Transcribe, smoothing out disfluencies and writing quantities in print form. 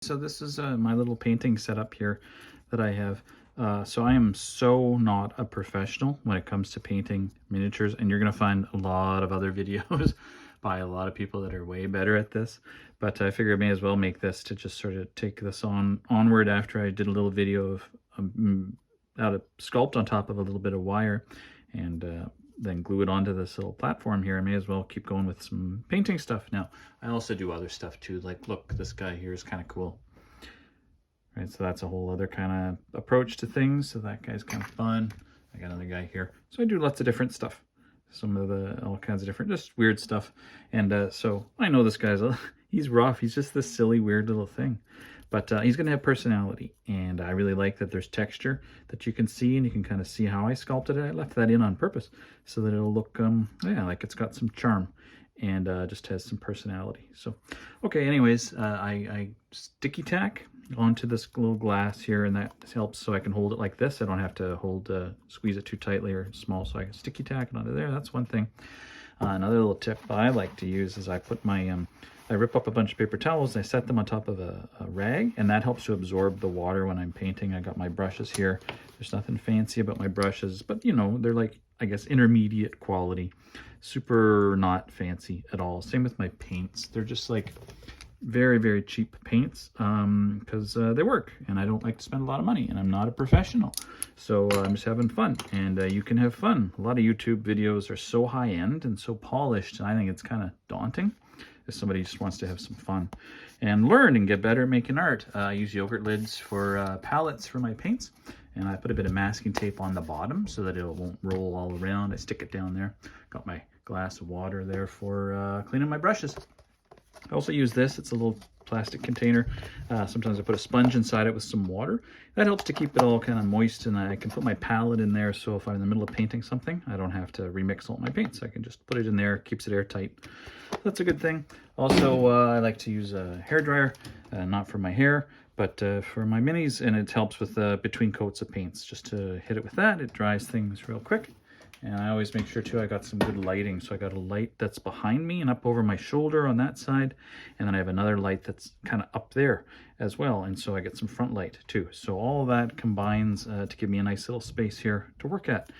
So this is my little painting setup here that I have. So I am so not a professional when it comes to painting miniatures, and you're going to find a lot of other videos by a lot of people that are way better at this. But I figured I may as well make this to just sort of take this onward after I did a little video of how to sculpt on top of a little bit of wire and then glue it onto this little platform here. I may as well keep going with some painting stuff. Now, I also do other stuff too. Like, look, this guy here is kind of cool. Right, so that's a whole other kind of approach to things. So that guy's kind of fun. I got another guy here. So I do lots of different stuff. Some of all kinds of different, just weird stuff. And so I know this guy's, he's rough. He's just this silly, weird little thing. But he's going to have personality. And I really like that there's texture that you can see, and you can kind of see how I sculpted it. I left that in on purpose so that it'll look, yeah, like it's got some charm and just has some personality. So, okay, anyways, I sticky tack onto this little glass here, and that helps so I can hold it like this. I don't have to squeeze it too tightly or small, so I can sticky tack it onto there. That's one thing. Another little tip I like to use is I put my, I rip up a bunch of paper towels and I set them on top of a rag, and that helps to absorb the water when I'm painting. I got my brushes here. There's nothing fancy about my brushes, but you know, they're like, I guess, intermediate quality. Super not fancy at all. Same with my paints. They're just like very, very cheap paints because they work, and I don't like to spend a lot of money, and I'm not a professional. So I'm just having fun, and you can have fun. A lot of YouTube videos are so high-end and so polished, and I think it's kind of daunting if somebody just wants to have some fun and learn and get better at making art. I use yogurt lids for palettes for my paints, and I put a bit of masking tape on the bottom so that it won't roll all around. I stick it down there. Got my glass of water there for cleaning my brushes. I also use this. It's a little plastic container. Sometimes I put a sponge inside it with some water. That helps to keep it all kind of moist, and I can put my palette in there, so if I'm in the middle of painting something, I don't have to remix all my paints. I can just put it in there, keeps it airtight. That's a good thing. Also, I like to use a hairdryer, not for my hair, but for my minis, and it helps with between coats of paints. Just to hit it with that, it dries things real quick. And I always make sure, too, I got some good lighting. So I got a light that's behind me and up over my shoulder on that side. And then I have another light that's kind of up there as well. And so I get some front light, too. So all of that combines to give me a nice little space here to work at.